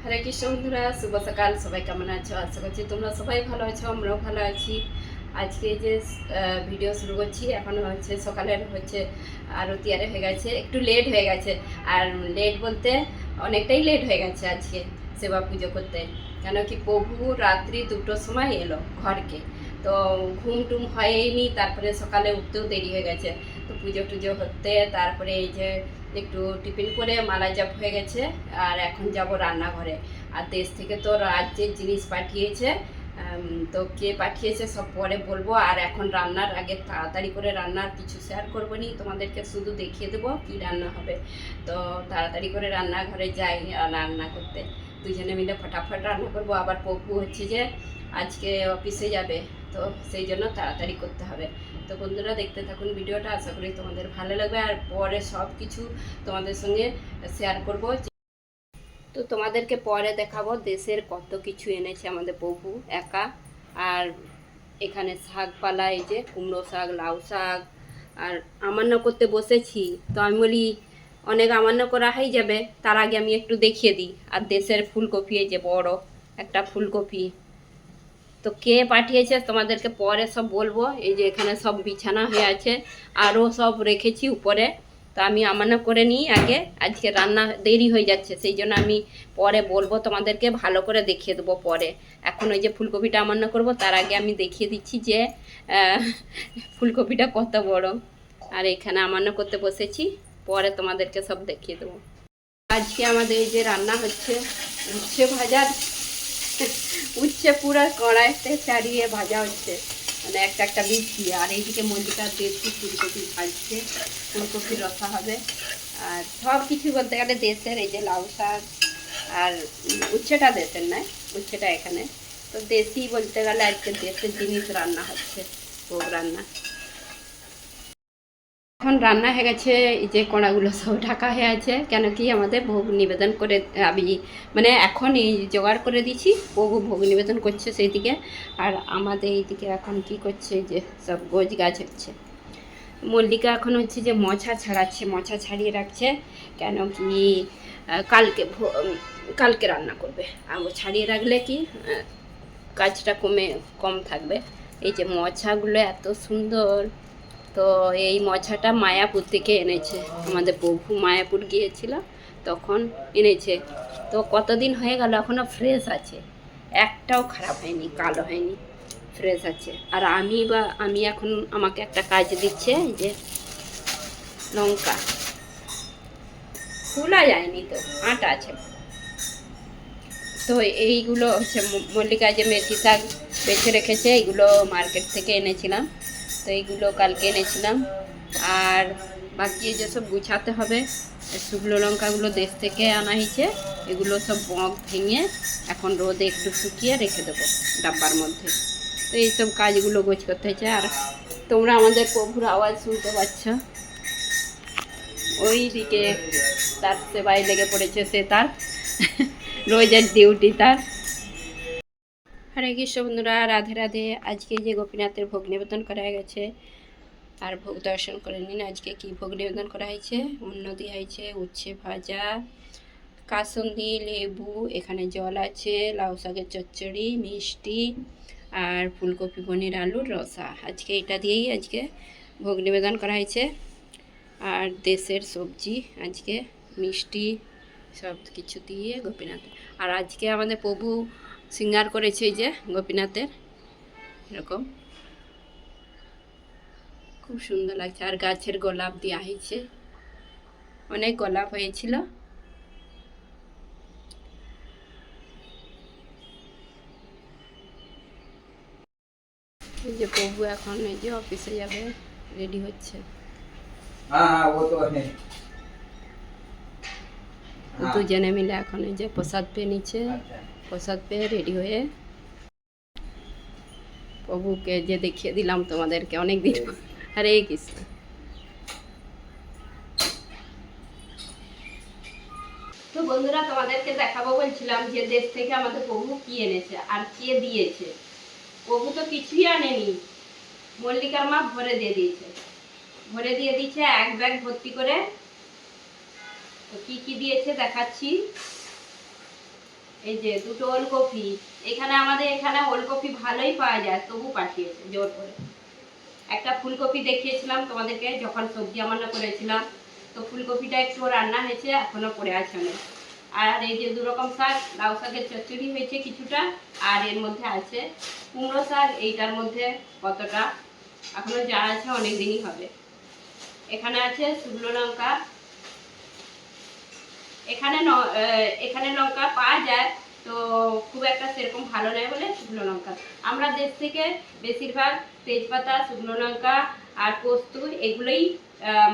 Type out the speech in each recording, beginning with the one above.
হরে কৃষ্ণ বন্ধুরা, শুভ সকাল। সবাই কেমন আছো? আশা করছি তোমরা সবাই ভালো আছো, আমরাও ভালো আছি। আজকে যে ভিডিও শুরু করছি, এখন হচ্ছে সকালের আরতি আরে হয়ে গেছে, একটু লেট হয়ে গেছে। আর লেট বলতে অনেকটাই লেট হয়ে গেছে আজকে সেবা পুজো করতে। কেন কি প্রভু রাত্রি 2টোর সময় এলো ঘরকে, তো ঘুম টুম হয়নি, তারপরে সকালে উঠতেও দেরি হয়ে গেছে। তো পুজো টুজো হতে তারপরে এই যে একটু টিফিন করে মালা জপ হয়ে গেছে। আর এখন যাব রান্নাঘরে। আর দেশ থেকে তো রাজ্যের জিনিস পাঠিয়েছে, তো কে পাঠিয়েছে সব পরে বলবো। আর এখন রান্নার আগে তাড়াতাড়ি করে রান্নার কিছু শেয়ার করবো নি, তোমাদেরকে শুধু দেখিয়ে দেবো কি রান্না হবে। তো তাড়াতাড়ি করে রান্নাঘরে যাই রান্না করতে, দুজনে মিলে ফটাফট রান্না করবো। আবার পপু হচ্ছে যে আজকে অফিসে যাবে, তো সেই জন্য তাড়াতাড়ি করতে হবে। তো বন্ধুরা দেখতে থাকুন ভিডিওটা, আশা করি তোমাদের ভালো লাগবে। আর পরে সব কিছু তোমাদের সঙ্গে শেয়ার করব। তো তোমাদেরকে পরে দেখাবো দেশের কত কিছু এনেছে আমাদের প্রভু একা। আর এখানে শাকপালা, এই যে কুমড়ো শাক, লাউ শাক। আর আমান্য করতে বসেছি, তো আমি বলি অনেক আমান্য করা হয়ে যাবে, তার আগে আমি একটু দেখিয়ে দিই। আর দেশের ফুলকপি, এই যে বড় একটা ফুলকপি, তো কে পাঠিয়েছে তোমাদেরকে পরে সব বলবো। এই যে এখানে সব বিছানা হয়ে আছে, আরও সব রেখেছি উপরে। তো আমি আমানা করে নিই আগে, আজকে রান্না দেরি হয়ে যাচ্ছে, সেই জন্য আমি পরে বলবো তোমাদেরকে, ভালো করে দেখিয়ে দেবো পরে। এখন ওই যে ফুলকপিটা আমান্য করব, তার আগে আমি দেখিয়ে দিচ্ছি যে ফুলকপিটা কত বড়। আর এখানে আমান্য করতে বসেছি, পরে তোমাদেরকে সব দেখিয়ে দেবো। আজকে আমাদের এই যে রান্না হচ্ছে উচ্ছে ভাজা। উচ্ছে পুরো কড়াইতে চাড়িয়ে ভাজা হচ্ছে, মানে একটা একটা বিচি। আর এইদিকে মল্লিকা দেশি ফুলকপি ভাজছে, ফুলকপির রসা হবে। আর সব কিছু বলতে গেলে দেশের, এই যে লাউ শাক। আর উচ্ছেটা দেশের নয়, উচ্ছেটা এখানে। তো দেশি বলতে গেলে আজকে দেশের জিনিস রান্না হচ্ছে, ভোগ রান্না। এখন রান্না হয়ে গেছে, এই যে কড়াগুলো সব ঢাকা হয়ে আছে। কেন কি আমাদের ভোগ নিবেদন করে আমি, মানে এখন এই জোগাড় করে দিচ্ছি, প্রভু ভোগ নিবেদন করছে সেই দিকে। আর আমাদের এইদিকে এখন কি করছে, যে সব গোছ গাছ হচ্ছে। মল্লিকা এখন হচ্ছে যে মোছা ছাড়াচ্ছে, মোছা ছাড়িয়ে রাখছে। কেন কি কালকে কালকে রান্না করবে। আর ছাড়িয়ে রাখলে কি কাজটা কম থাকবে। এই যে মোছাগুলো এত সুন্দর। তো এই মোছাটা মায়াপুর থেকে এনেছে, আমাদের প্রভু মায়াপুর গিয়েছিল তখন এনেছে। তো কতদিন হয়ে গেল, এখনও ফ্রেশ আছে, একটাও খারাপ হয়নি, কালো হয়নি, ফ্রেশ আছে। আর আমি এখন আমাকে একটা কাজ দিচ্ছে, যে লঙ্কা খোলা যায়নি, তো আটা আছে। তো এইগুলো হচ্ছে মল্লিকা যে মেথি শাক বেছে রেখেছে, এইগুলো মার্কেট থেকে এনেছিলাম। তো এইগুলো কালকে এনেছিলাম। আর বাকি যেসব গুছাতে হবে, শুকনো লঙ্কাগুলো দেশ থেকে আনা হয়েছে, এগুলো সব বক ভেঙে এখন রোদে একটু শুকিয়ে রেখে দেবো ডাব্বার মধ্যে। তো এইসব কাজগুলো গোছ করতে হয়েছে। আর তোমরা আমাদের প্রভুর আওয়াজ শুনতে পাচ্ছ, ওই দিকে তার সেবায় লেগে পড়েছে, সে তার রোজের ডিউটি তার। হরে কৃষ্ণ বন্ধুরা, রাধে রাধে। আজকে যে গোপীনাথের ভোগ নিবেদন করা গেছে, আর ভোগ দর্শন করে নিন। আজকে কি ভোগ নিবেদন করা হয়েছে, অন্ন দেওয়া হয়েছে, উচ্ছে ভাজা, কাসুন্দি, লেবু, এখানে জল আছে, লাউ শাকের চচ্চড়ি, মিষ্টি, আর ফুলকপি পনির আলুর রসা। আজকে এটা দিয়েই আজকে ভোগ নিবেদন করা হয়েছে। আর দেশের সবজি, আজকে মিষ্টি, সব কিছু দিয়ে গোপীনাথ। আর আজকে আমাদের প্রভু সিঙ্গার করেছে, এই যে গোপীনাথের এরকম খুব সুন্দর লাগছে। আর গাছের গোলাপ দেওয়া হয়েছে, অনেক গোলাপ হয়েছিল। এই যে প্রভু এখন এই যে অফিসে যাবে, রেডি হচ্ছে। দুজনে মিলে এখন এই যে প্রসাদ পেয়ে নিচ্ছে, প্রসাদ পেয়ে রেডি হয়ে প্রভুকে যে দেখিয়ে দিলাম তোমাদেরকে অনেক দিন। হরে কৃষ্ণ। তো বন্ধুরা, তোমাদেরকে দেখাবো বলছিলাম যে দেশ থেকে আমাদের প্রভু কি এনেছে আর কে দিয়েছে। প্রভু তো কিছুই আনেনি, মল্লিকার মা ভরে দিয়ে দিয়েছে, ভরে দিয়ে দিয়েছে এক ব্যাগ ভর্তি করে। তো কি কি দিয়েছে দেখাচ্ছি। এই যে দুটো ওলকপি, এখানে আমাদের এখানে ওলকপি ভালোই পাওয়া যায়, তবু পাঠিয়েছে জোর করে। একটা ফুলকপি দেখিয়েছিলাম তোমাদেরকে যখন সবজি রান্না করেছিলাম, তো ফুলকপিটা একটু রান্না হয়েছে, এখনো পড়ে আছে অনেক। আর এই যে 2 রকম শাক, লাউ শাকের চচ্চড়ি হয়েছে কিছুটা, আর এর মধ্যে আছে কুমড়ো শাক, এইটার মধ্যে কতটা এখনো যা আছে অনেক দিনই হবে। এখানে আছে শুকনো লঙ্কা, এখানে লঙ্কা পাওয়া যায়, তো খুব একটা সেরকম ভালো নয় বলে শুকনো লঙ্কা। আমরা দেশ থেকে বেশিরভাগ তেজপাতা, শুকনো লঙ্কা আর পোস্ত এগুলোই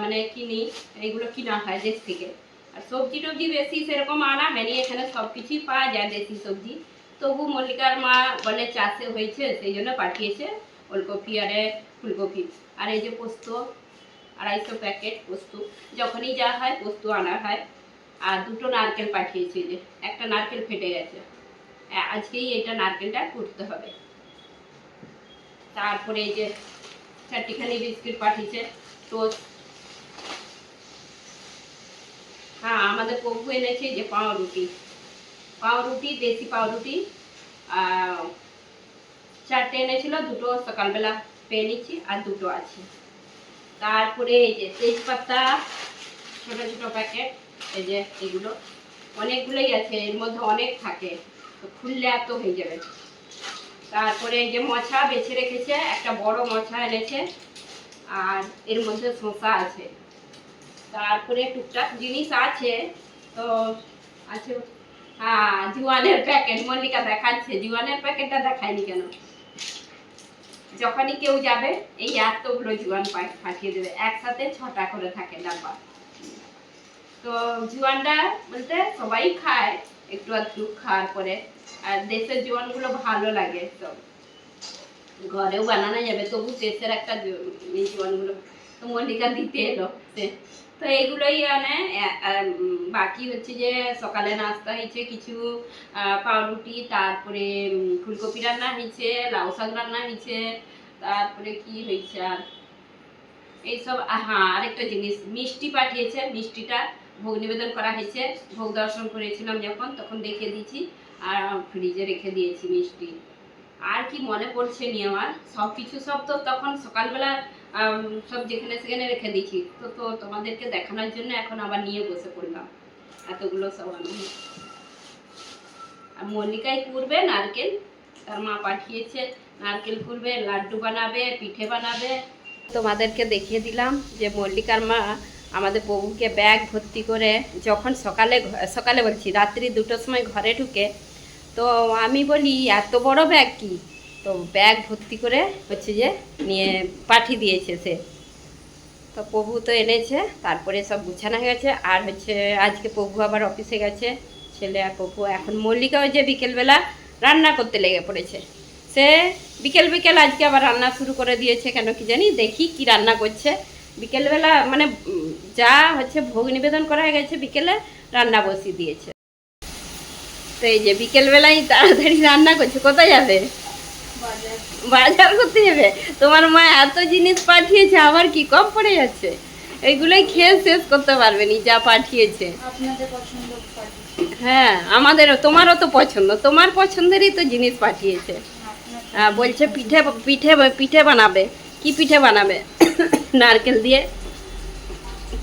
মানে কিনি, এগুলো কিনা হয় দেশ থেকে। আর সবজি টবজি বেশি সেরকম আনা হয়নি, এখানে সব কিছুই পাওয়া যায় দেশি সবজি। তবু মল্লিকার মা বলে চাষে হয়েছে, সেই জন্য পাঠিয়েছে ওলকপি আর ফুলকপি। আর এই যে পোস্ত, 250 প্যাকেট পোস্ত, যখনই যা হয় পোস্ত আনা হয়। আর 2টো নারকেল পাঠিয়েছি, যে একটা নারকেল ফেটে গেছে, আজকেই এটা নারকেলটা কুটতে হবে। তারপরে এই যে 4টিখানি বিস্কিট পাঠিয়েছে, টোস্ট। হ্যাঁ, আমাদের প্রভু এনেছে যে পাউরুটি, দেশি পাউরুটি 4টে এনেছিল, 2টো সকালবেলা পেয়ে নিচ্ছি আর 2টো আছে। তারপরে এই যে তেজপাতা, ছোট ছোট প্যাকেট, এই যে এগুলো অনেকগুলোই আছে, এর মধ্যে অনেক থাকে, তো খুললে এত হয়ে যাবে। তারপরে এই যে মোচা বেছে রেখেছে, একটা বড় মোচা এনেছে, আর এর মধ্যে শসা আছে। তারপরে টুকটাক জিনিস আছে, তো আছে। হ্যাঁ, জোয়ানের প্যাকেট, মল্লিকা দেখাচ্ছে, জোয়ানের প্যাকেটটা দেখায়নি কেন? যখনই কেউ যাবে এই এতগুলো জোয়ান পাঠিয়ে দেবে, একসাথে 6টা করে থাকে ডাব্বা। তো জোয়ানটা বলতে সবাই খায় একটু আধটু খাওয়ার পরে, আর দেশের জোয়ানগুলো ভালো লাগে, তো ঘরেও বানানো যাবে, তবু দেশের একটা জোয়ানগুলো তো মল্লিকা দিতে এলো সে। তো এইগুলোই মানে বাকি হচ্ছে যে সকালে নাস্তা হয়েছে কিছু পাউরুটি, তারপরে ফুলকপি রান্না হয়েছে, লাউ শাক রান্না হয়েছে, তারপরে কি হয়েছে আর এইসব। হ্যাঁ, আরেকটা জিনিস মিষ্টি পাঠিয়েছে, মিষ্টিটা ভোগ নিবেদন করা হয়েছে, ভোগ দর্শন করেছিলাম যখন, তখন দেখিয়ে দিয়েছি, আর ফ্রিজে রেখে দিয়েছি মিষ্টি। আর কি মনে পড়ছে নি আমার, সব কিছু সব তো তখন সকালবেলা সব যেখানে সেখানে রেখে দিয়েছি, তো তোমাদেরকে দেখানোর জন্য এখন আবার নিয়ে বসে পড়লাম এতগুলো সব আমি। আর মল্লিকাই কুড়বে নারকেল, তার মা পাঠিয়েছে নারকেল কুড়বে, লাড্ডু বানাবে, পিঠে বানাবে। তোমাদেরকে দেখিয়ে দিলাম যে মল্লিকার মা আমাদের প্রভুকে ব্যাগ ভর্তি করে যখন সকালে বলছি রাত্রি 2টোর সময় ঘরে ঢুকে, তো আমি বলি এত বড় ব্যাগ কি, তো ব্যাগ ভর্তি করে হচ্ছে যে নিয়ে পাঠিয়ে দিয়েছে সে। তো প্রভু তো এনেছে, তারপরে সব গুছানো হয়ে গেছে। আর হচ্ছে আজকে প্রভু আবার অফিসে গেছে, ছেলে আর প্রভু। এখন মল্লিকাও যে বিকেলবেলা রান্না করতে লেগে পড়েছে, সে বিকেল আজকে আবার রান্না শুরু করে দিয়েছে, কেন কি জানি, দেখি কি রান্না করছে। বিকেলবেলা মানে যা হচ্ছে ভোগ নিবেদন করা হয়ে গেছে, বিকেলে রান্না বসিয়ে দিয়েছে। তো এই যে বিকেলবেলায় তাড়াতাড়ি রান্না করছে। কোথায় যাবে? বাজার করতে যাবে। তোমার মা এত জিনিস পাঠিয়েছে, আবার কি কম পড়ে যাচ্ছে? এইগুলোই খেয়ে শেষ করতে পারবে নি যা পাঠিয়েছে। হ্যাঁ, আমাদেরও, তোমারও তো পছন্দ, তোমার পছন্দেরই তো জিনিস পাঠিয়েছে। বলছে পিঠে পিঠে পিঠে বানাবে। কি পিঠে বানাবে? নারকেল দিয়ে।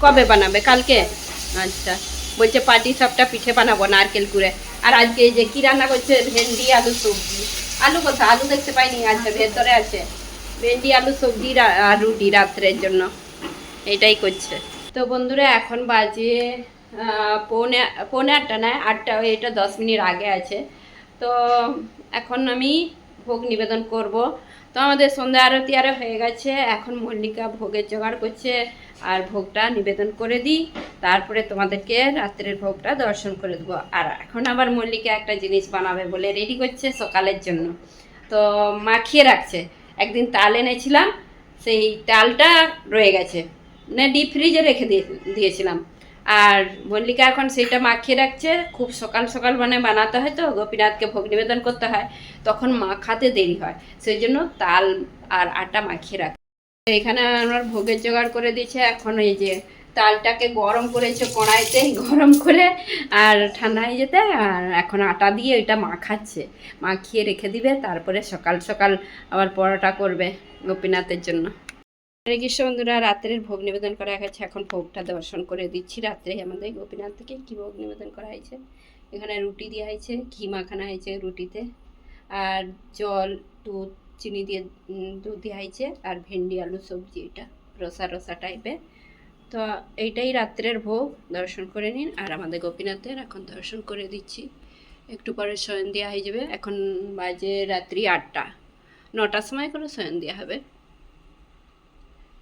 কবে বানাবে? কালকে? আচ্ছা, বলছে পাটি সবটা পিঠে বানাবো নারকেল কুড়ে। আর আজকে এই যে কি রান্না করছে, ভেন্ডি আলু সবজি। আলু কোথায়? আলু দেখতে পাইনি, আচ্ছা ভেতরে আছে। ভেন্ডি আলু সবজি আর রুটি রাত্রের জন্য, এটাই করছে। তো বন্ধুরা এখন বাজে পৌনে 8টা, নয় 8টা, এটা 10 মিনিট আগে আছে। তো এখন আমি ভোগ নিবেদন করব। তো আমাদের সন্ধ্যা আরতি আরও হয়ে গেছে, এখন মল্লিকা ভোগের জোগাড় করছে, আর ভোগটা নিবেদন করে দিই, তারপরে তোমাদেরকে রাত্রের ভোগটা দর্শন করে দেবো। আর এখন আবার মল্লিকা একটা জিনিস বানাবে বলে রেডি করছে সকালের জন্য, তো মাখিয়ে রাখছে। একদিন তাল এনেছিলাম, সেই তালটা রয়ে গেছে, মানে ডিপ ফ্রিজে রেখে দিয়েছিলাম। আর মল্লিকা এখন সেটা মাখিয়ে রাখছে, খুব সকাল মানে বানাতে হয়, তো গোপীনাথকে ভোগ নিবেদন করতে হয়, তখন মাখাতে দেরি হয়, সেই জন্য তাল আর আটা মাখিয়ে রাখে। এখানে আমার ভোগের জোগাড় করে দিয়েছে। এখন এই যে তালটাকে গরম করেছে কড়াইতে, গরম করে আর ঠান্ডা হয়ে যেতে, আর এখন আটা দিয়ে ওইটা মাখাচ্ছে, মাখিয়ে রেখে দিবে, তারপরে সকাল সকাল আবার পরোটা করবে গোপীনাথের জন্য। হরে কৃষ্ণ বন্ধুরা, রাত্রের ভোগ নিবেদন করা হয়েছে, এখন ভোগটা দর্শন করে দিচ্ছি। রাত্রে আমাদের গোপীনাথ থেকে কী ভোগ নিবেদন করা হয়েছে, এখানে রুটি দেওয়া হয়েছে, ঘি মাখানো হয়েছে রুটিতে, আর জল, দুধ, চিনি দিয়ে দুধ দেওয়া হয়েছে, আর ভেন্ডি আলু সবজি, এটা রসা রসা টাইপের। তো এইটাই রাত্রের ভোগ, দর্শন করে নিন। আর আমাদের গোপীনাথের এখন দর্শন করে দিচ্ছি, একটু পরে শয়ন দেওয়া হয়ে যাবে। এখন বাজে রাত্রি 8টা, 9টার সময় করে শয়ন দেওয়া হবে।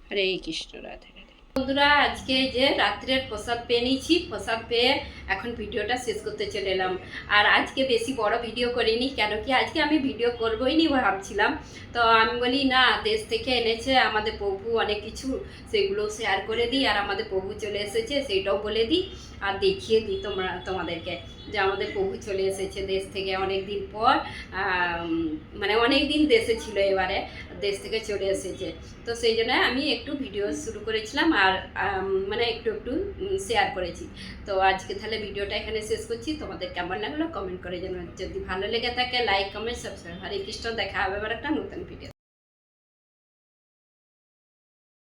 হরে কৃষ্ণ, রাধে রাধে। বন্ধুরা, আজকে যে রাত্রের প্রসাদ পেয়ে নিয়েছি, প্রসাদ পেয়ে এখন ভিডিওটা শেষ করতে চলে এলাম। আর আজকে বেশি বড় ভিডিও করিনি, কেন কি আজকে আমি ভিডিও করবোই নি ভাবছিলাম। তো আমি বলি না, দেশ থেকে এনেছে আমাদের প্রভু অনেক কিছু, সেগুলো শেয়ার করে দিই, আর আমাদের প্রভু চলে এসেছে সেইটাও বলে দিই, আর দেখিয়ে দিই তোমাদেরকে যে আমাদের প্রভু চলে এসেছে দেশ থেকে অনেক দিন পর। মানে অনেক দিন দেশে ছিল, এবারে দেশ থেকে চলে এসেছে। তো সেই জন্য আমি একটু ভিডিও শুরু করেছিলাম, আর মানে একটু একটু শেয়ার করেছি। তো আজকে তাহলে ভিডিওটা এখানে শেষ করছি। তোমাদের কেমন লাগলো কমেন্ট করে জানাবেন, যদি ভালো লেগে থাকে লাইক কমেন্ট সাবস্ক্রাইব। হরে কৃষ্ণ, দেখা হবে আবার একটা নতুন ভিডিও।